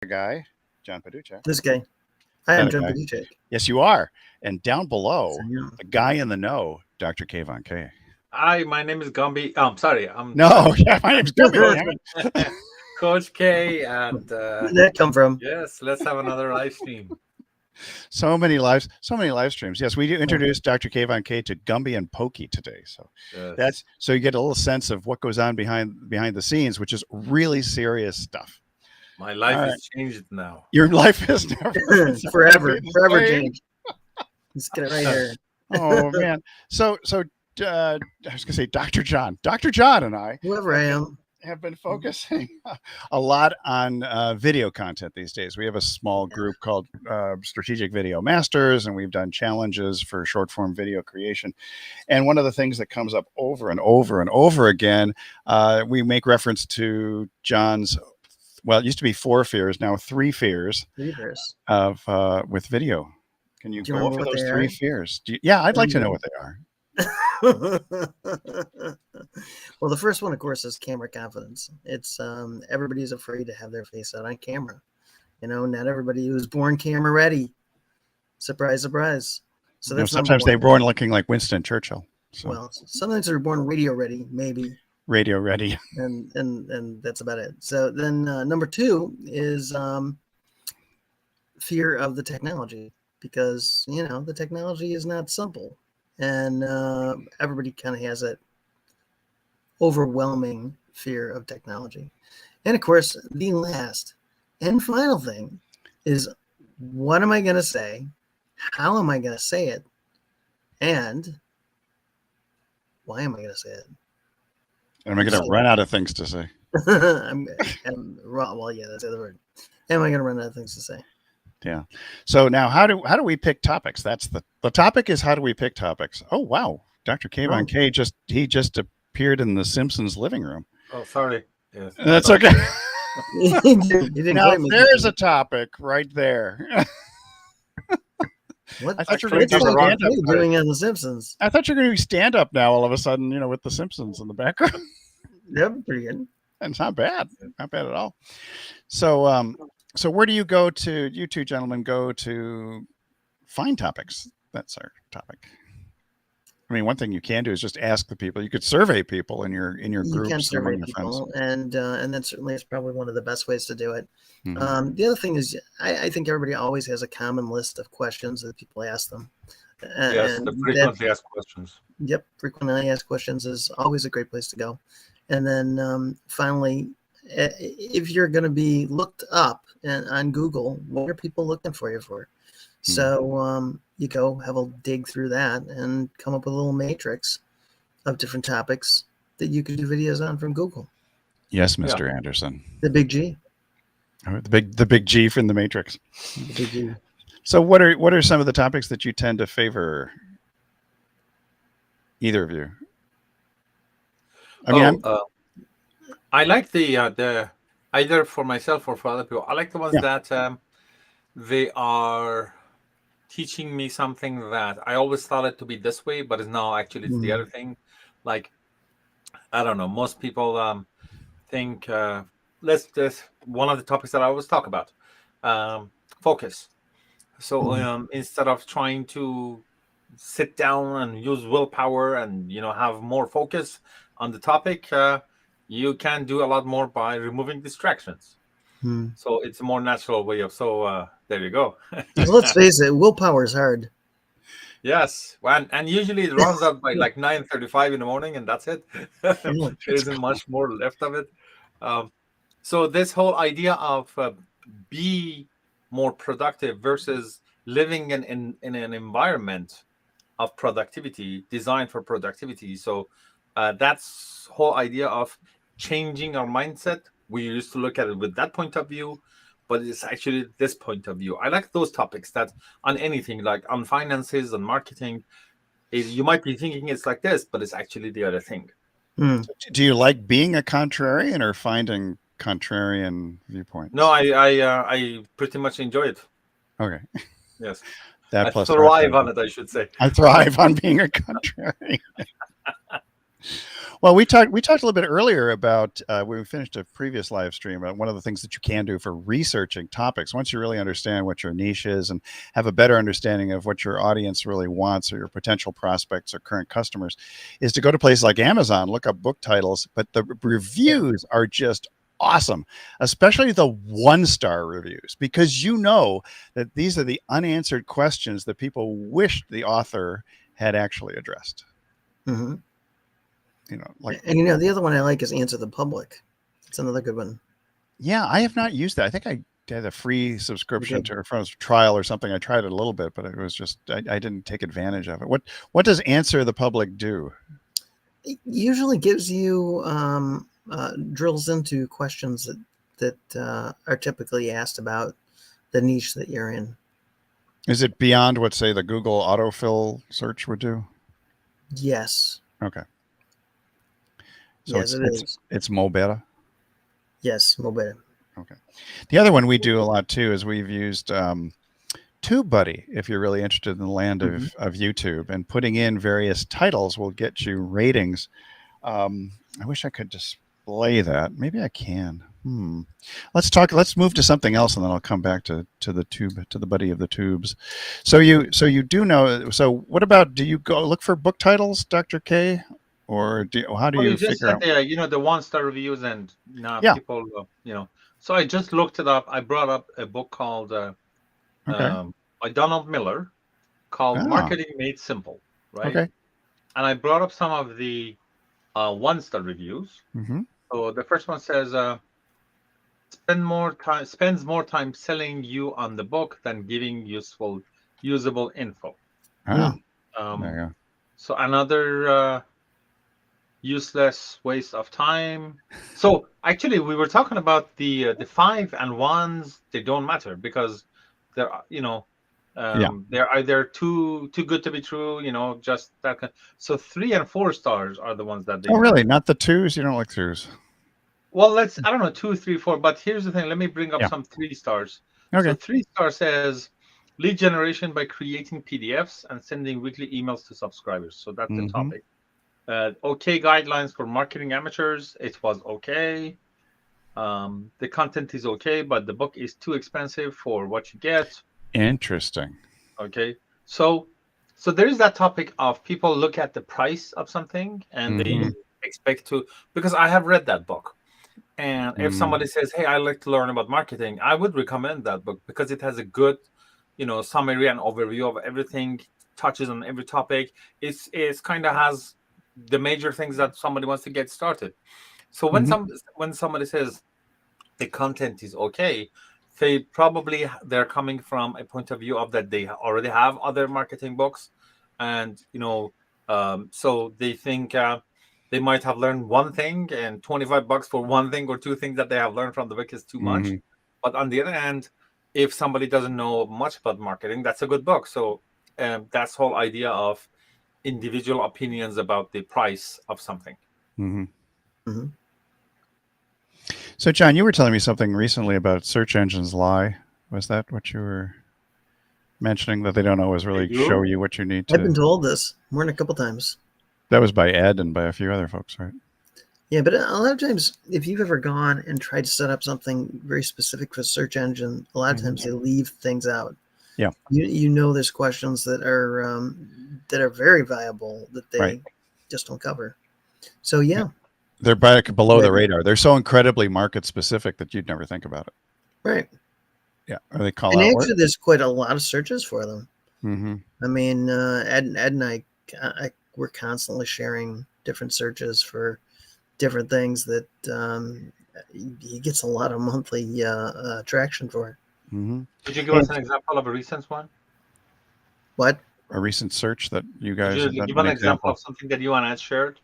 Guy, John Paduchak. This guy. Hi, I'm John Paduchak. Yes, you are. And down below, the guy in the know, Dr. Kayvon K. Hi, my name is Gumby. I'm sorry. My name's Gumby. Coach K. And where did that come from? Yes, let's have another live stream. So many live streams. Yes, we do introduce Dr. Kayvon K to Gumby and Pokey today. So that's so you get a little sense of what goes on behind the scenes, which is really serious stuff. My life has changed now. Your life has never forever changed. Let's get it right here. Oh man. So I was gonna say Dr. John and I, whoever I am, have been focusing a lot on video content these days. We have a small group called Strategic Video Masters, and we've done challenges for short form video creation. And one of the things that comes up over and over and over again, we make reference to John's. Well, it used to be 4 fears, now 3 fears of with video. Can you go over those 3 fears? Yeah, I'd like to know what they are. Well, the first one, of course, is camera confidence. It's everybody's afraid to have their face out on camera. You know, not everybody was born camera ready. Surprise, surprise. So that's sometimes they're born looking like Winston Churchill. So. Well, sometimes they're born radio ready, maybe. Radio ready, and that's about it. So then number 2 is fear of the technology, because the technology is not simple, and everybody kind of has that overwhelming fear of technology. And of course, the last and final thing is, what am I going to say? How am I going to say it? And why am I going to say it? Am I going to run out of things to say? Well, yeah, that's the other word. Am I going to run out of things to say? Yeah. So now, how do we pick topics? That's the topic is, how do we pick topics? Oh now, Dr. Kayvon K just appeared in the Simpsons living room. Oh, sorry. Yes. That's okay. Now there's a topic right there. What? I thought you were going to do stand-up doing on The Simpsons. I thought you were going to do stand-up now all of a sudden, with The Simpsons in the background. Yep, pretty good. And it's not bad. Not bad at all. So so where do you go to, you two gentlemen go to find topics? That's our topic. I mean, one thing you can do is just ask the people. You could survey people in your groups. You can survey people, and that certainly is probably one of the best ways to do it. Mm-hmm. The other thing is, I think everybody always has a common list of questions that people ask them. Yes, the frequently asked questions. Yep, frequently asked questions is always a great place to go. And then finally, if you're going to be looked up on Google, what are people looking for you for? So you go have a dig through that and come up with a little matrix of different topics that you could do videos on from Google. Yes, Mr. Anderson. The big G. Oh, the big G from the matrix. The big G. So what are some of the topics that you tend to favor? Either of you? I mean, I like the either for myself or for other people. I like the ones that they are teaching me something that I always thought it to be this way, but it's now actually it's the other thing. Like, I don't know. Most people think let's one of the topics that I always talk about, focus. So instead of trying to sit down and use willpower and have more focus on the topic, you can do a lot more by removing distractions. So it's a more natural way of there you go. Well, let's face it, willpower is hard. Yes, and usually it runs out by like 9:35 in the morning, and that's it. There isn't much more left of it. Um, so this whole idea of be more productive versus living in an environment of productivity, designed for productivity. So that's whole idea of changing our mindset. We used to look at it with that point of view, but it's actually this point of view. I like those topics that on anything, like on finances and marketing, you might be thinking it's like this, but it's actually the other thing. Do you like being a contrarian or finding contrarian viewpoints? No, I pretty much enjoy it. Okay. Yes. That I plus thrive on it, I should say. I thrive on being a contrarian. Well, we talked a little bit earlier about when we finished a previous live stream. One of the things that you can do for researching topics, once you really understand what your niche is and have a better understanding of what your audience really wants, or your potential prospects or current customers, is to go to places like Amazon, look up book titles, but the reviews are just awesome, especially the 1-star reviews, because you know that these are the unanswered questions that people wished the author had actually addressed. Mm-hmm. You know, like, and you know, the other one I like is Answer the Public. It's another good one. Yeah, I have not used that. I think I had a free subscription to a trial or something. I tried it a little bit, but it was just I didn't take advantage of it. What does Answer the Public do? It usually gives you drills into questions that are typically asked about the niche that you're in. Is it beyond what, say, the Google autofill search would do? Yes. Okay. So yes, it's more better. Yes, more better. Okay. The other one we do a lot too is we've used TubeBuddy. If you're really interested in the land of YouTube, and putting in various titles will get you ratings. I wish I could display that. Maybe I can. Let's move to something else, and then I'll come back to the buddy of the tubes. So you do know. So what about, do you go look for book titles, Dr. K? Or how do you just figure out? the 1-star reviews, and people, So I just looked it up. I brought up a book called by Donald Miller called Marketing Made Simple, right? Okay. And I brought up some of the 1-star reviews. Mm-hmm. So the first one says, spends more time selling you on the book than giving usable info. There you go. So another useless waste of time. So actually, we were talking about the 5 and 1s. They don't matter because they're they're either too good to be true. Just that. So 3 and 4 stars are the ones that they. Oh, really? Not the 2s? You don't like 2s? Well, I don't know, 2, 3, 4. But here's the thing. Let me bring up some 3 stars. Okay. So 3-star says lead generation by creating PDFs and sending weekly emails to subscribers. So that's the topic. Okay guidelines for marketing amateurs. It was okay. The content is okay, but the book is too expensive for what you get. Interesting. Okay. So there is that topic of people look at the price of something and they expect to, because I have read that book. And if somebody says, hey, I like to learn about marketing, I would recommend that book because it has a good, summary and overview of everything, touches on every topic. It's kind of has the major things that somebody wants to get started. So when somebody says the content is okay, they're coming from a point of view of that they already have other marketing books, and so they think they might have learned one thing, and $25 for one thing or 2 things that they have learned from the book is too much. But on the other hand, if somebody doesn't know much about marketing, that's a good book. So that's the whole idea of individual opinions about the price of something. So, John, you were telling me something recently about search engines lie. Was that what you were mentioning, that they don't always really show you what you need to? I've been told this more than a couple times. That was by Ed and by a few other folks, right? Yeah, but a lot of times, if you've ever gone and tried to set up something very specific for search engine, a lot of times they leave things out. Yeah, there's questions that are very viable that they just don't cover. So they're back below the radar. They're so incredibly market specific that you'd never think about it. Right. Yeah, or they call and out. Actually, there's quite a lot of searches for them. Mm-hmm. I mean, Ed and we're constantly sharing different searches for different things that he gets a lot of monthly traction for. Mm-hmm. Could you give us an example of a recent one? What? A recent search that you Could guys you have give an an example example of something that you and I shared?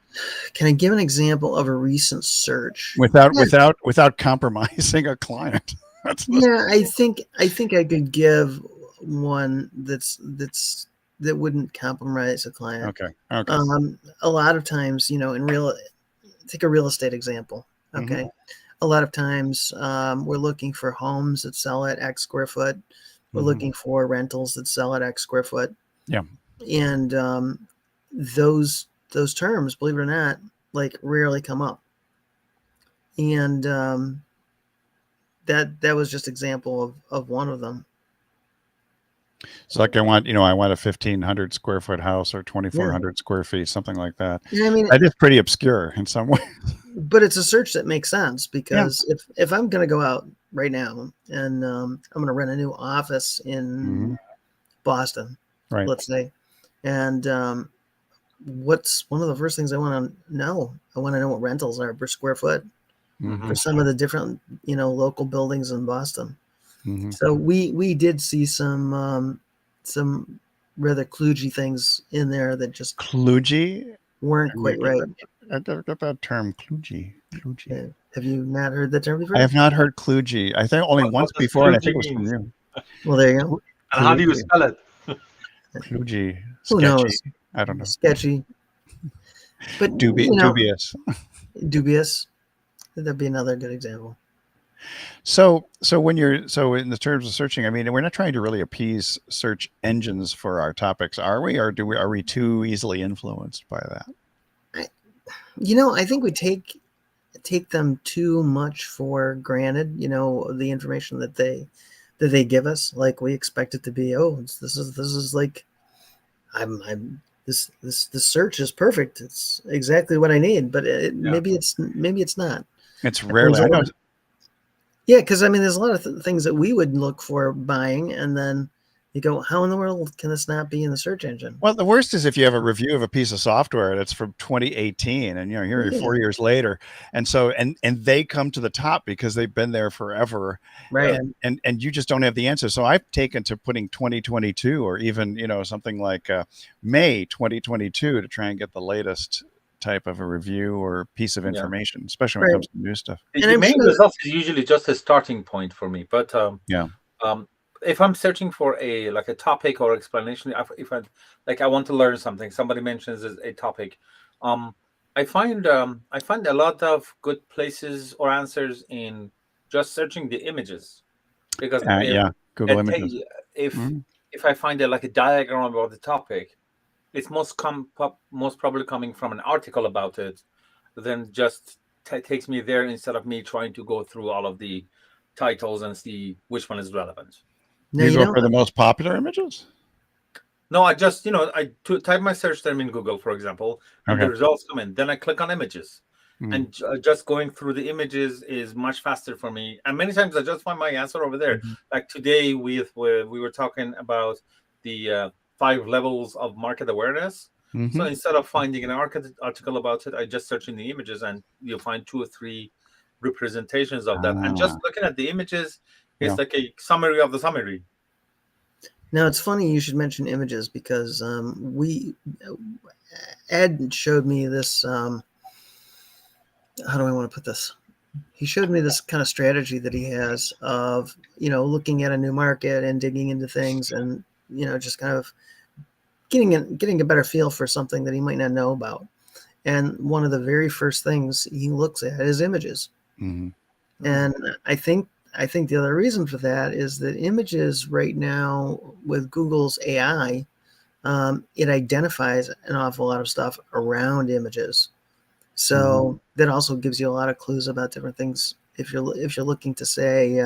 Can I give an example of a recent search? without compromising a client. That's the, Yeah, I think I could give one that wouldn't compromise a client. okay. Okay. A lot of times, take a real estate example. Mm-hmm. Okay. A lot of times we're looking for homes that sell at X square foot. We're Mm-hmm. looking for rentals that sell at X square foot. Yeah. And those terms, believe it or not, like rarely come up. And that was just example of one of them. So like I want a 1,500 square foot house or 2,400 square feet, something like that. Yeah, I mean, That is pretty obscure in some way. but it's a search that makes sense because if I'm going to go out right now and I'm going to rent a new office in Boston, Right. let's say, and what's one of the first things I want to know? I want to know what rentals are per square foot for some of the different local buildings in Boston. Mm-hmm. So we did see some rather kludgy things in there that just Kludgy? weren't quite right. I never got that term, kludgy. Kludgy. Have you not heard that term before? I have not heard kludgy. I think only once does before, and I think kludgy it was from mean? you. Well, there you go. And how do you spell it? Kludgy. Who Sketchy. knows? I don't know. Sketchy. But dubious. Dubious. That'd be another good example. So when in the terms of searching, I mean, we're not trying to really appease search engines for our topics, are we? Or are we too easily influenced by that? I think we take them too much for granted. The information that they give us, like we expect it to be. Oh, this is like, this search is perfect. It's exactly what I need. But maybe it's not. It's rarely. I know. Yeah, because I mean, there's a lot of things that we would look for buying, and then you go, how in the world can this not be in the search engine? Well, the worst is if you have a review of a piece of software that's from 2018, and here you're 4 years later, and so and they come to the top because they've been there forever, right? And you just don't have the answer. So I've taken to putting 2022 or even something like May 2022 to try and get the latest type of a review or piece of information, especially when it comes to new stuff. The main result is usually just a starting point for me, but if I'm searching for a topic or explanation, if I want to learn something, somebody mentions a topic, I find a lot of good places or answers in just searching the images, because Google Images. If I find a diagram about the topic, it's most probably coming from an article about it, then just takes me there instead of me trying to go through all of the titles and see which one is relevant. No, you go for the most popular images? No, I just type my search term in Google, for example, and the results come in. Then I click on images, and just going through the images is much faster for me. And many times I just find my answer over there. Like today, we were talking about the 5 levels of market awareness. So instead of finding an article about it, I just search in the images, and you'll find 2 or 3 representations of that. And just looking at the images is like a summary of the summary. Now, it's funny you should mention images because Ed showed me this. How do I want to put this? He showed me this kind of strategy that he has of, looking at a new market and digging into things and, just kind of getting a better feel for something that he might not know about. And one of the very first things he looks at is images. And I think the other reason for that is that images right now with Google's AI, it identifies an awful lot of stuff around images. So that also gives you a lot of clues about different things. If you're looking to say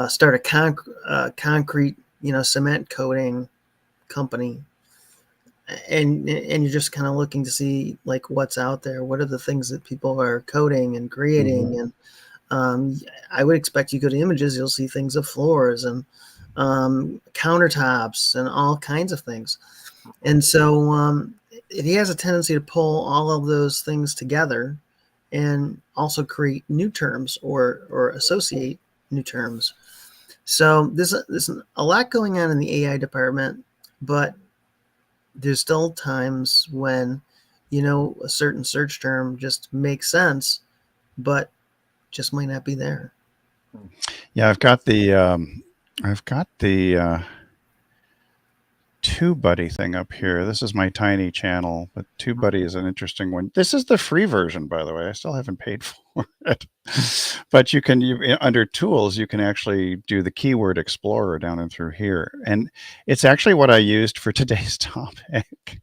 start a concrete cement coating company, and you're just kind of looking to see like what's out there, what are the things that people are coding and creating, and I would expect you go to images, you'll see things of floors and countertops, and all kinds of things. And so he has a tendency to pull all of those things together and also create new terms or associate new terms. So there's a lot going on in the AI department, but there's still times when, a certain search term just makes sense, but just might not be there. Yeah, I've got the TubeBuddy thing up here. This is my tiny channel, but TubeBuddy is an interesting one. This is the free version, by the way. I still haven't paid for it. But under tools, you can actually do the keyword explorer down and through here. And it's actually what I used for today's topic.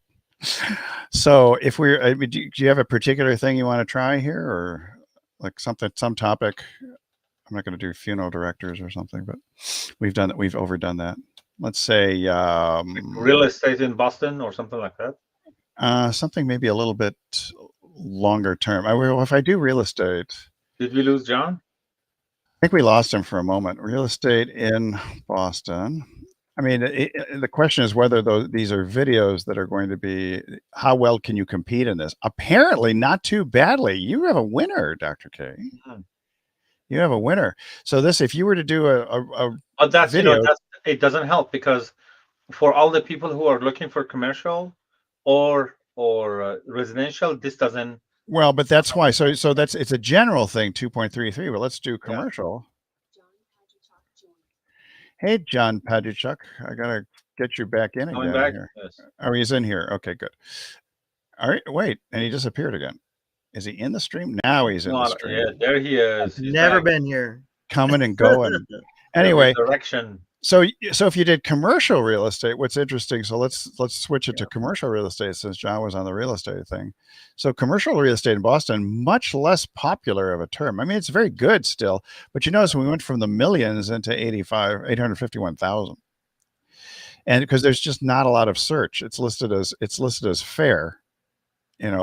So if do you have a particular thing you want to try here, or like some topic? I'm not going to do funeral directors or something, but we've overdone that. Let's say real estate in Boston or something like that. Something maybe a little bit longer term. If I do real estate. Did we lose John? I think we lost him for a moment. Real estate in Boston. I mean, the question is whether these are videos that are going to be, how well can you compete in this? Apparently not too badly. You have a winner, Dr. K. Mm-hmm. You have a winner. So if you were to do but that's video, it doesn't help, because for all the people who are looking for commercial or residential, this doesn't. Well, but that's why. So it's a general thing, 2.33. But let's do commercial. Hey, John Paduchak, I gotta get you back in again here. Yes. Oh, he's in here. Okay, good. All right, wait, and he disappeared again. Is he in the stream? Now he's in the stream. Yeah, there he is. He's never been here. Coming and going. Anyway, direction. So if you did commercial real estate, what's interesting? So let's switch it to commercial real estate, since John was on the real estate thing. So commercial real estate in Boston, much less popular of a term. I mean, it's very good still, but you notice we went from the millions into 851,000, and because there's just not a lot of search. It's listed as fair,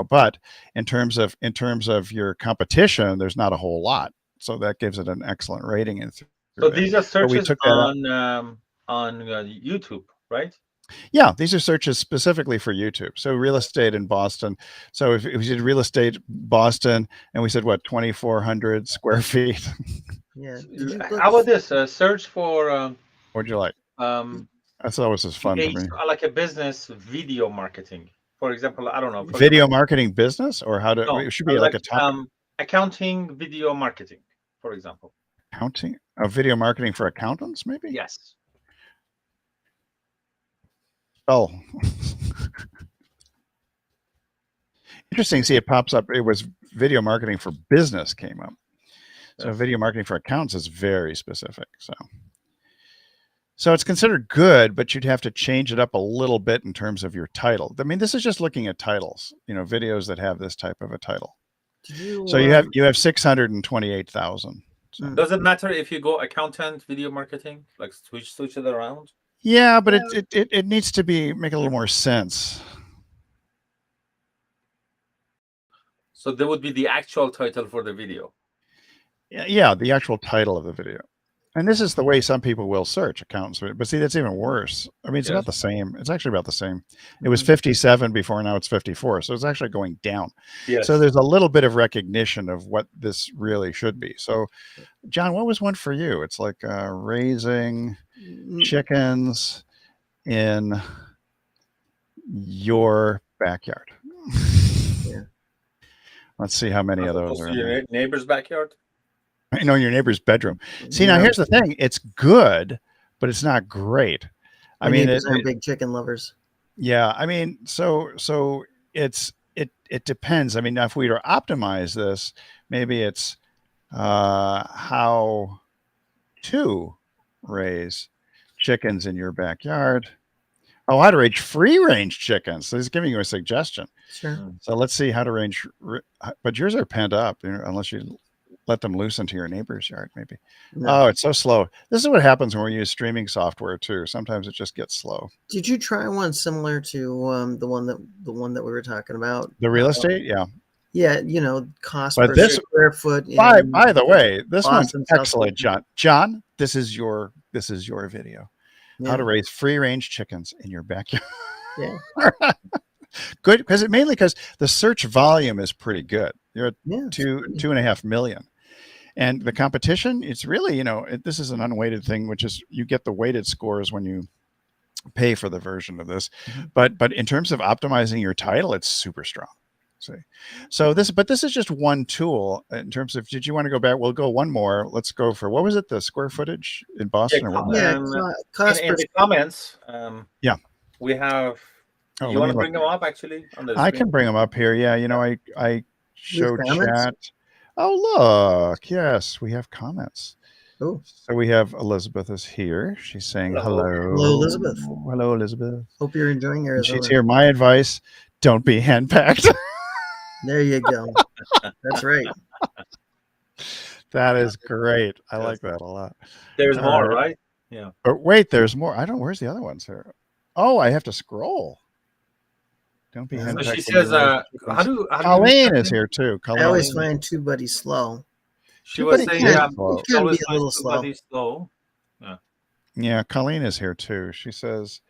but in terms of your competition, there's not a whole lot. So that gives it an excellent rating. So these are searches on YouTube, right? Yeah, these are searches specifically for YouTube. So real estate in Boston. So if we did real estate Boston and we said, what, 2,400 square feet? Yeah. How about this? Search for... what'd you like? That's always as fun for me. Like a business video marketing. For example, I don't know. Video marketing business, or how to... No, it should be like a topic. Accounting video marketing, for example. Accounting? Video marketing for accountants, maybe? Yes. Oh. Interesting. See, it pops up. It was video marketing for business came up. So yes. Video marketing for accountants is very specific. So it's considered good, but you'd have to change it up a little bit in terms of your title. I mean, this is just looking at titles, videos that have this type of a title. So you have 628,000. So. Does it matter if you go accountant video marketing, like switch it around? Yeah, but it needs to make a little more sense. So there would be the actual title for the video. Yeah, the actual title of the video. And this is the way some people will search accountants. But see, that's even worse. I mean, it's about the same. It's actually about the same. It was 57 before, now it's 54. So it's actually going down. Yes. So there's a little bit of recognition of what this really should be. So, John, what was one for you? It's like raising chickens in your backyard. Yeah. Let's see how many of those are in your neighbor's backyard. I know, your neighbor's bedroom. See, now here's the thing. It's good, but it's not great. I mean, they're big chicken lovers. Yeah. I mean, so it depends. I mean, if we were to optimize this, maybe it's how to raise chickens in your backyard. Oh, how to raise free-range chickens. So he's giving you a suggestion. Sure. So let's see how to range, but yours are pent up, unless you let them loose into your neighbor's yard, maybe. No. Oh, it's so slow. This is what happens when we use streaming software too. Sometimes it just gets slow. Did you try one similar to the one that we were talking about? The real estate, yeah. Yeah, cost per square foot. By the way, this one's excellent, John. John, this is your video. how to raise free range chickens in your backyard. Yeah. Good, because mainly because the search volume is pretty good. You're at Yeah. 2.5 million. And the competition, it's really, this is an unweighted thing, which is you get the weighted scores when you pay for the version of this. Mhm. But in terms of optimizing your title, it's super strong. So this is just one tool in terms of, did you want to go back? We'll go one more. Let's go for, what was it? The square footage in Boston? or what was it? Yeah. Cost in per the comments, Yeah. we have, Oh, you let want me to bring look. them up actually on the I screen? can bring them up here. Yeah. I show comments? chat. Oh, look. Yes, we have comments. Oh, So we have Elizabeth is here. She's saying hello. Hello, Elizabeth. Hello, Elizabeth. Hope you're enjoying And Arizona. she's here. My advice: don't be hand-packed. There you go. That's right. That is great. I Yes. like that a lot. There's All more, right. right? Yeah. But wait, there's more. I don't. Where's the other ones here? Oh, I have to scroll. Don't be So hand-packed. So she when says, you're how do you Colleen miss is that here too. I always Colleen. find TubeBuddy slow. She was Too saying, many yeah, slow. she Can always be a finds little slow. somebody slow. Yeah, Colleen is here too. She says,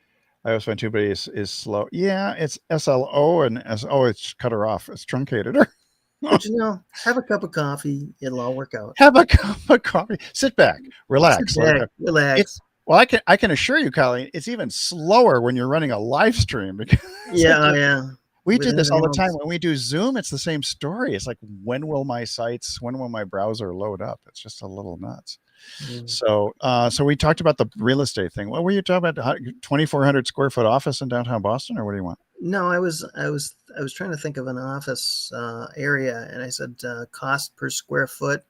I always find TubeBuddy is slow. Yeah, it's SLO and SO. It's cut her off. It's truncated her. But have a cup of coffee. It'll all work out. Have a cup of coffee. Sit back. Relax. Sit back, relax. Well, I can assure you, Colleen, it's even slower when you're running a live stream. Because Yeah. we With do this all the everything time. else. When we do Zoom, it's the same story. It's like, when will my browser load up? It's just a little nuts. So we talked about the real estate thing. What were you talking about? 2,400 square foot office in downtown Boston, or what do you want? No, I was trying to think of an office area, and I said cost per square foot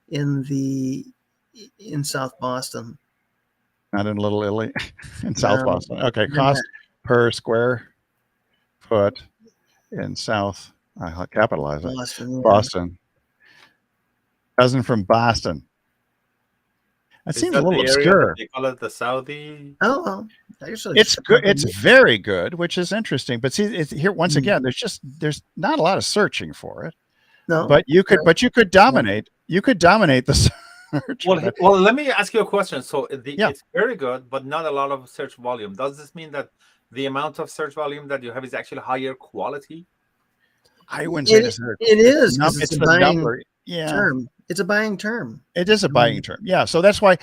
in South Boston. Not in Little Italy, in South No, Boston. Okay, in cost per square foot in South. I'll capitalize it. Boston. Yeah. Boston. Cousin from Boston. That Is seems that a little the area obscure. that they call it the Saudi? Oh, well, actually, It's good. It's very good, which is interesting. But see, it's here once Mm. again. There's not a lot of searching for it. No, But you could dominate. You could dominate the search. Well, let me ask you a question. So Yeah. it's very good, but not a lot of search volume. Does this mean that the amount of search volume that you have is actually higher quality? I wouldn't say this. It is because it's a the buying number. Yeah. term. It's a buying term. It is a buying term. Yeah. So that's why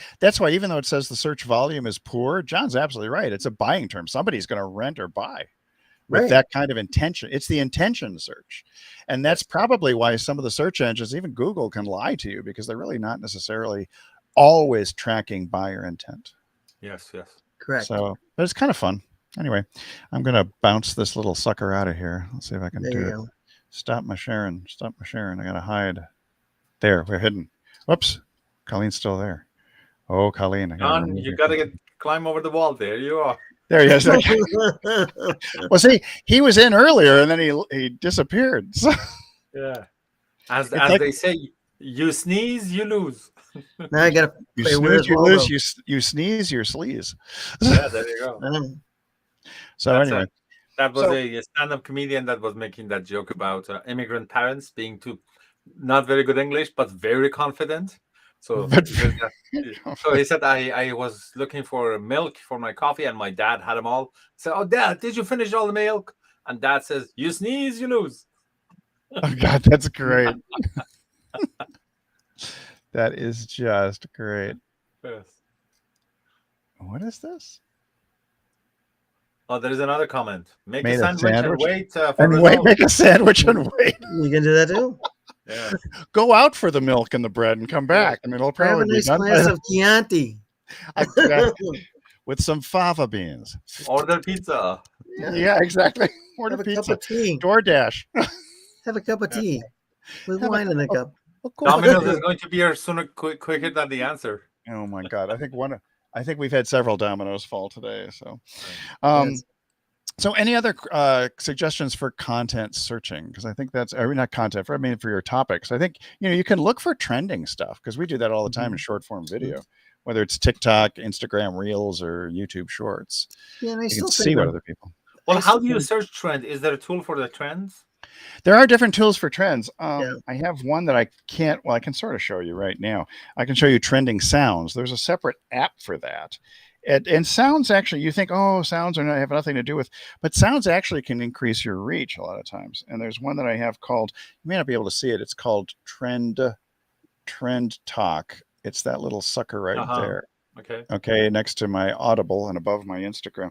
even though it says the search volume is poor, John's absolutely right. It's a buying term. Somebody's going to rent or buy with that kind of intention. It's the intention search. And that's probably why some of the search engines, even Google, can lie to you, because they're really not necessarily always tracking buyer intent. Yes. Correct. So, but it's kind of fun. Anyway, I'm going to bounce this little sucker out of here. Let's see if I can do it. Go. Stop my sharing. I got to hide. There, we're hidden. Whoops. Colleen's still there. Oh, Colleen. John, you got to climb over the wall. There you are. There he is. Well, see, he was in earlier and then he disappeared. So, yeah. As like, they say, you sneeze, you lose. Now I got to you snooze, you lose, you sneeze, you sleaze. Yeah, there you go. So anyway. That was a stand-up comedian that was making that joke about immigrant parents being not very good English, but very confident. So he said, I was looking for milk for my coffee and my dad had them all. I said, oh, Dad, did you finish all the milk? And Dad says, you sneeze, you lose. Oh, God, that's great. That is just great. Yes. What is this? Oh, there is another comment. Make Made a sandwich and wait for make a sandwich and wait. You can do that too. Yeah. Go out for the milk and the bread and come back. I mean, it'll probably have a nice glass of Chianti with some fava beans. Order pizza. Yeah, exactly. Order have a pizza. cup of tea. DoorDash. Have a cup of tea with wine in the cup. Domino's is going to be here sooner, quicker than the answer. Oh my God! I think we've had several dominoes fall today. So, so any other suggestions for content searching? Because I think that's not content for your topics. I think you can look for trending stuff, because we do that all the time in short form video, whether it's TikTok, Instagram Reels, or YouTube Shorts. Yeah, and I you still can see what other people. Well, how do you search trend? Is there a tool for the trends? There are different tools for trends. I have one that I can sort of show you right now. I can show you trending sounds. There's a separate app for that. And sounds actually, you think, oh, sounds are not have nothing to do with, but sounds actually can increase your reach a lot of times. And there's one that I have called, you may not be able to see it. It's called Trend Talk. It's that little sucker right there. Okay, next to my Audible and above my Instagram.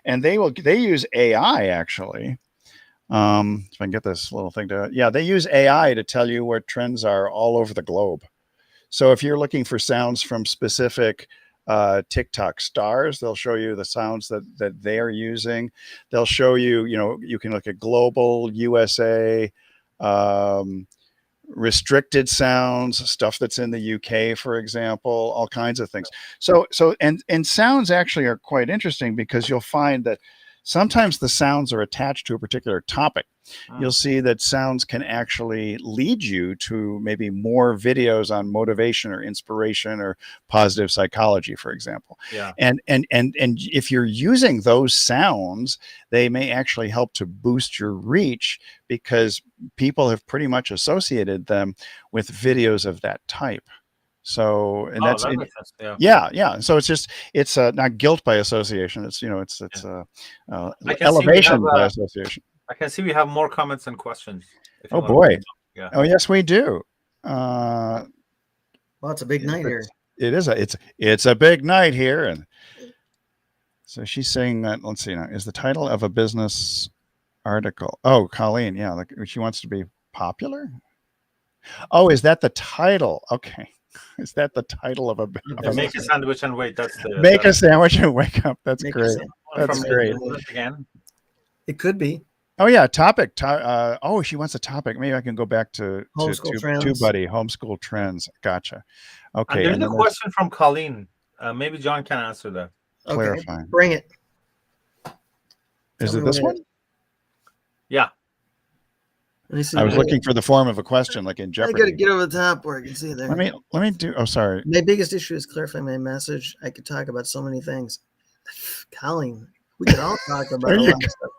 And they use AI actually. If I can get this little thing to, yeah, they use AI to tell you where trends are all over the globe. So if you're looking for sounds from specific TikTok stars, they'll show you the sounds that they're using. They'll show you, you can look at global, USA, restricted sounds, stuff that's in the UK, for example, all kinds of things. So and sounds actually are quite interesting because you'll find that sometimes the sounds are attached to a particular topic. You'll see that sounds can actually lead you to maybe more videos on motivation or inspiration or positive psychology, for example. Yeah. And if you're using those sounds, they may actually help to boost your reach because people have pretty much associated them with videos of that type. So, and that makes sense. Yeah. So it's not guilt by association. It's elevation by association. I can see we have more comments and questions. Oh boy! Yeah. Oh yes, we do. Well, it's a big night here. It is it's a big night here, and so she's saying that. Let's see now. Is the title of a business article? Oh, Colleen. Yeah, she wants to be popular. Oh, is that the title? Okay. Is that the title of a make a sandwich and wait? That's the make a sandwich and wake up. That's great. That's great. Again, it could be. Oh yeah, topic. Oh, she wants a topic. Maybe I can go back to TubeBuddy, homeschool trends. Gotcha. Okay. And there's a question from Colleen. Maybe John can answer that. Okay. Clarifying. Bring it. Is it this one? Yeah. I was looking for the form of a question, like in Jeopardy. I got to get over the top where I can see there. Let me do. Oh, sorry. My biggest issue is clarifying my message. I could talk about so many things. Colleen, we could all talk about a lot of stuff.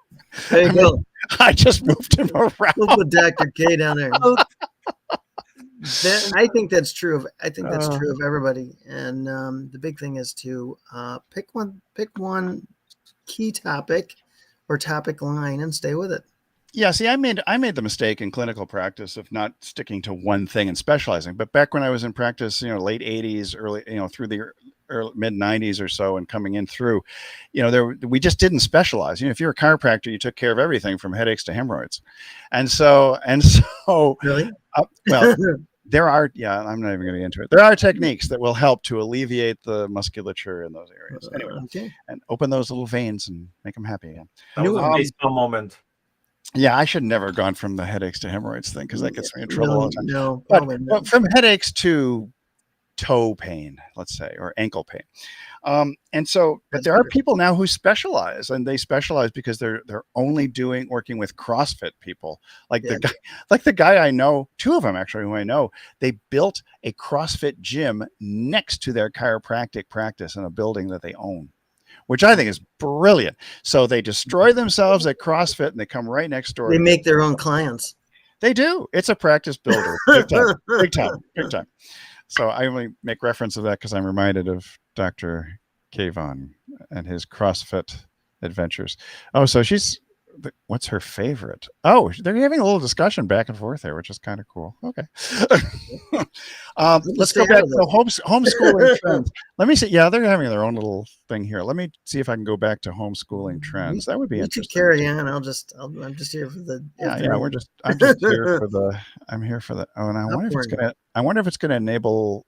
There you go. I just moved him around. We'll put Dr. K down there. I think that's true of. I think that's true of everybody. And the big thing is to pick one key topic or topic line and stay with it. Yeah, see, I made the mistake in clinical practice of not sticking to one thing and specializing. But back when I was in practice, late 80s, early, through the early mid 90s or so, and coming in through, we just didn't specialize. If you're a chiropractor, you took care of everything from headaches to hemorrhoids, and so really, well. There are, I'm not even going to get into it. There are techniques that will help to alleviate the musculature in those areas. Anyway, and open those little veins and make them happy again. That was a baseball moment. Yeah, I should never have gone from the headaches to hemorrhoids thing because that gets me in trouble all the time. No, but from headaches to toe pain, let's say, or ankle pain. But there are people now who specialize, and they specialize because they're only working with CrossFit people. The guy I know, two of them actually who I know, they built a CrossFit gym next to their chiropractic practice in a building that they own, which I think is brilliant. So they destroy themselves at CrossFit and they come right next door. They make their own clients. They do. It's a practice builder. Big time. So I only make reference to that because I'm reminded of Dr. Kayvon and his CrossFit adventures. Oh, so what's her favorite? Oh, they're having a little discussion back and forth there, which is kind of cool. Okay. Let's go back to homeschooling trends. Let me see. Yeah, they're having their own little thing here. Let me see if I can go back to homeschooling trends. That would be interesting. Carry on. I'm just here for the. I'm just here for the. I'm here for the. Oh, and I wonder if it's gonna enable.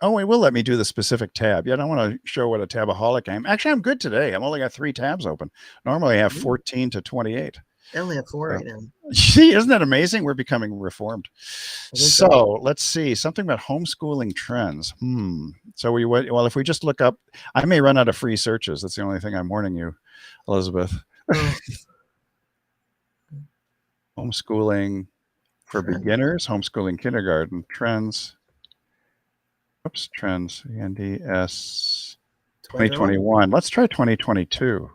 Oh, it will let me do the specific tab. Yeah, I don't want to show what a tabaholic I am. Actually, I'm good today. I've only got 3 tabs open. Normally, I have 14 to 28. I only have 4 right now. See, isn't that amazing? We're becoming reformed. So let's see something about homeschooling trends. So if we just look up, I may run out of free searches. That's the only thing I'm warning you, Elizabeth. Homeschooling for beginners, homeschooling kindergarten trends. Trends, NDS 2021. Let's try 2022.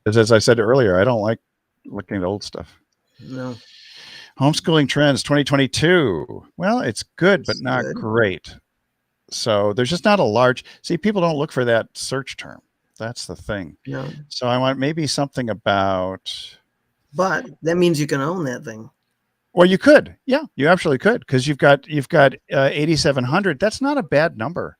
Because as I said earlier, I don't like looking at old stuff. No. Homeschooling trends 2022. Well, it's good, but not great. So there's just not a large, see, people don't look for that search term. That's the thing. No. So I want maybe something about, But that means you can own that thing. well, you could, yeah, you absolutely could, because you've got 8,700. That's not a bad number,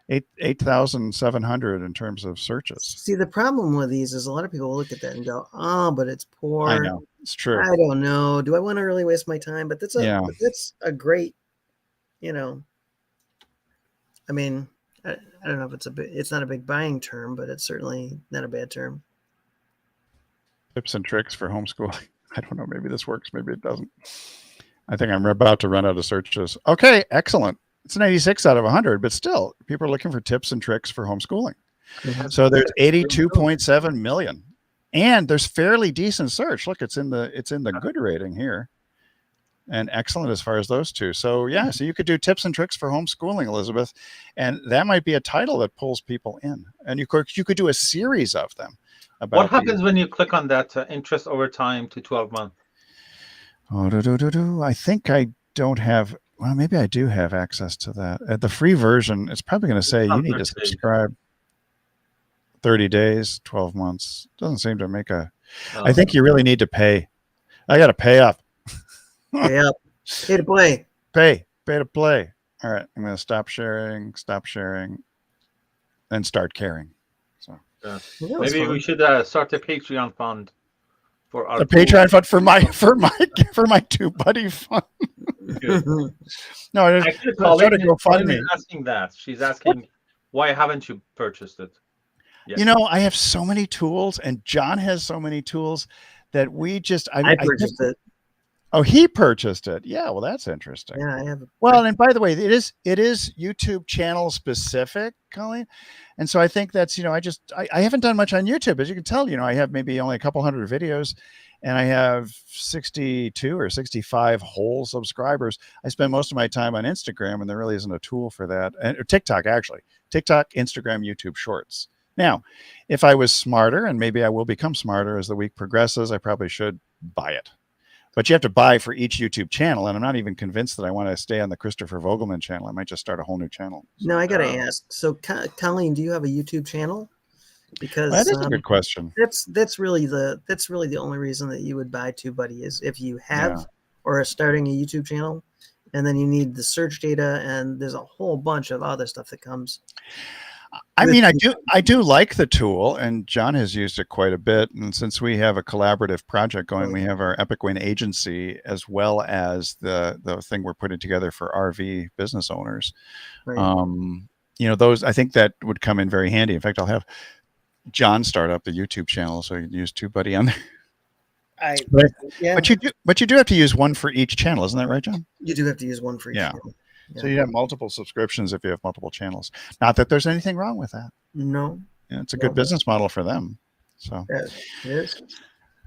8,700 in terms of searches. See, the problem with these is a lot of people look at that and go, "Oh, but it's poor." I know, it's true. I don't know. Do I want to really waste my time? But that's a great, you know. I mean, I don't know if it's not a big buying term, but it's certainly not a bad term. Tips and tricks for homeschooling. I don't know. Maybe this works. Maybe it doesn't. I think I'm about to run out of searches. Okay, excellent. It's an 86 out of 100, but still, people are looking for tips and tricks for homeschooling. Mhm. So there's 82.7 million, and there's fairly decent search. Look, it's in the good rating here, and excellent as far as those two. So yeah, so you could do tips and tricks for homeschooling, Elizabeth, and that might be a title that pulls people in. And you could do a series of them. About What happens when you click on that interest over time to 12 months? I think I don't have. Well, maybe I do have access to that. At the free version, it's probably going to say you need to subscribe 30 days, 12 months. Doesn't seem to make a. I think you really need to pay. I got to pay up. Pay up. Pay to play. Pay to play. All right, I'm going to stop sharing, and start caring. So maybe we should start a Patreon fund for our Patreon fund for my TubeBuddy fund. No, I try to go fund me. Asking that. She's asking, why haven't you purchased it? Yes. You know, I have so many tools, and John has so many tools that we just. I purchased it. Oh, he purchased it. Yeah, well, that's interesting. Yeah, I have. Well, and by the way, it is YouTube channel specific, Colleen, and so I think that's I haven't done much on YouTube, as you can tell. I have maybe only a couple hundred videos, and I have 62 or 65 whole subscribers. I spend most of my time on Instagram, and there really isn't a tool for that. And or TikTok, actually, Instagram, YouTube Shorts. Now, if I was smarter, and maybe I will become smarter as the week progresses, I probably should buy it. But you have to buy for each YouTube channel, and I'm not even convinced that I want to stay on the Christopher Vogelmann channel. I might just start a whole new channel. No, I got to ask. So, Colleen, do you have a YouTube channel? Because that is a good question. That's really the only reason that you would buy TubeBuddy is if you have or are starting a YouTube channel, and then you need the search data, and there's a whole bunch of other stuff that comes. I mean, I do like the tool, and John has used it quite a bit. And since we have a collaborative project going, we have our Epic Win agency as well as the thing we're putting together for RV business owners. Right. Those I think that would come in very handy. In fact, I'll have John start up the YouTube channel so you can use TubeBuddy on there. But you do have to use one for each channel, isn't that right, John? You do have to use one for each channel. Yeah. So you have multiple subscriptions if you have multiple channels. Not that there's anything wrong with that. No. Yeah, it's a good business model for them. So it is.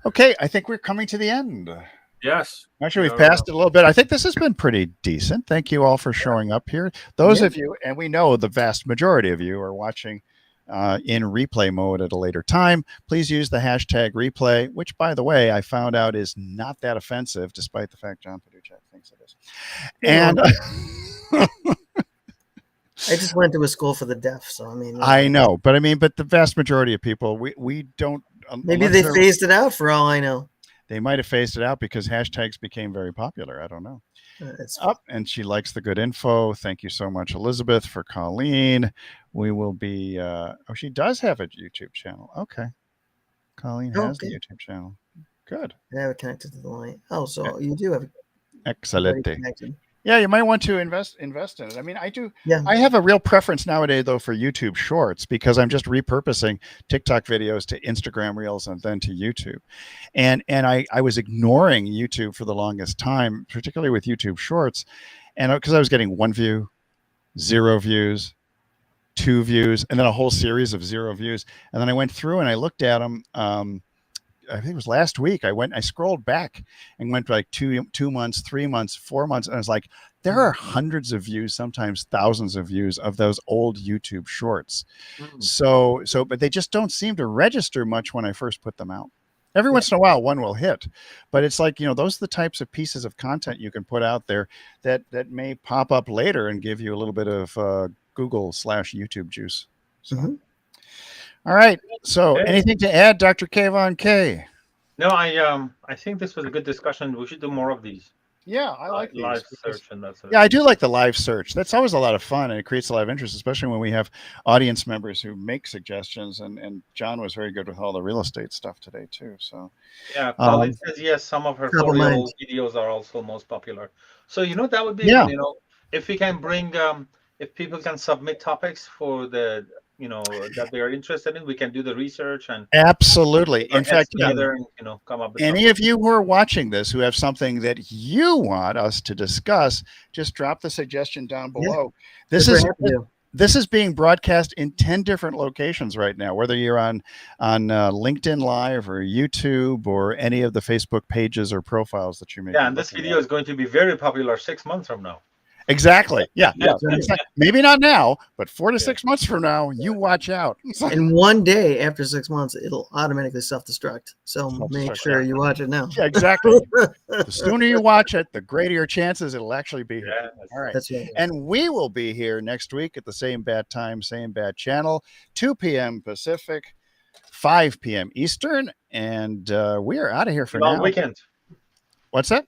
Okay, I think we're coming to the end. Yes. Actually, we've passed it a little bit. I think this has been pretty decent. Thank you all for showing up here. Those of you, and we know the vast majority of you are watching in replay mode at a later time. Please use the hashtag replay, which, by the way, I found out is not that offensive, despite the fact John Paduchak thinks it is. And I just went to a school for the deaf, so I mean. I know, but the vast majority of people, we don't. Maybe they phased it out for all I know. They might have phased it out because hashtags became very popular. I don't know. It's up, and she likes the good info. Thank you so much, Elizabeth, for Colleen. We will be. She does have a YouTube channel. Okay, Colleen has the YouTube channel. Good. I have it connected to the line. Oh, so you do have it. Excellent. Yeah, you might want to invest in it. I mean, I do. Yeah. I have a real preference nowadays, though, for YouTube Shorts because I'm just repurposing TikTok videos to Instagram Reels and then to YouTube. And I was ignoring YouTube for the longest time, particularly with YouTube Shorts, and because I was getting 1 view, 0 views, 2 views, and then a whole series of 0 views. And then I went through and I looked at them. I think it was last week. I scrolled back and went like 2 months, 3 months, 4 months. And I was like, there are hundreds of views, sometimes thousands of views of those old YouTube shorts. So, but they just don't seem to register much when I first put them out. Every once in a while, one will hit, but it's like, those are the types of pieces of content you can put out there that may pop up later and give you a little bit of Google/YouTube juice. So. Mhm. All right. So Okay. anything to add, Dr. Kayvon K? No, I think this was a good discussion. We should do more of these. Yeah, I like these. Live because- search and that sort of Yeah, I thing. do like the live search. That's always a lot of fun, and it creates a lot of interest, especially when we have audience members who make suggestions. And John was very good with all the real estate stuff today too. So Yeah, Colin Um, says yes. Some of her Couple tutorial minds. videos are also most popular. So that would be Yeah. if we can bring if people can submit topics for the that they are interested in, we can do the research and absolutely. our In heads fact, yeah, together and come up with any something. of you who are watching this who have something that you want us to discuss, just drop the suggestion down Yeah. below. This Super is happy to. this is being broadcast in 10 different locations right now, whether you're on LinkedIn Live or YouTube or any of the Facebook pages or profiles that you may be Yeah, and this looking video at. is going to be very popular 6 months from now. Exactly. Yeah. That's right. Exactly. Maybe not now, but 4 to 6 months from now, you watch out. And one day after 6 months, it'll automatically self-destruct. So make Self-destruct, sure you watch it now. Yeah, exactly. The sooner you watch it, the greater your chances it'll actually be here. Yeah, All right. That's right. And we will be here next week at the same bad time, same bad channel, 2 p.m. Pacific, 5 p.m. Eastern. And we are out of here for long now. weekend What's that?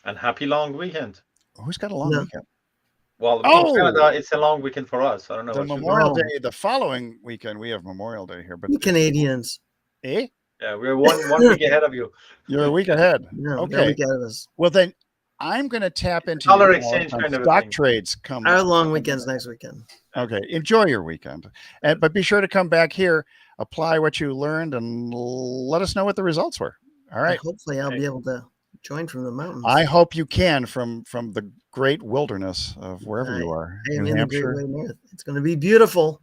and happy long weekend. Who's got a long No. weekend? Well, Oh! in Canada, it's a long weekend for us. I don't know. The what you- Memorial Oh. Day, the following weekend, we have Memorial Day here. But You Canadians. eh? Yeah, we're one week ahead of you. You're a week ahead. No, Okay. they're a week ahead of us. Well, then I'm going to tap into Color your exchange knowledge on kind of a stock thing. trades come. Our long weekend's next weekend. Okay, enjoy your weekend, but be sure to come back here, apply what you learned, and let us know what the results were. All right. Hopefully, I'll be able to join from the mountains. I hope you can from the great wilderness of wherever you are, I am New in the Great Hampshire. White North. It's going to be beautiful.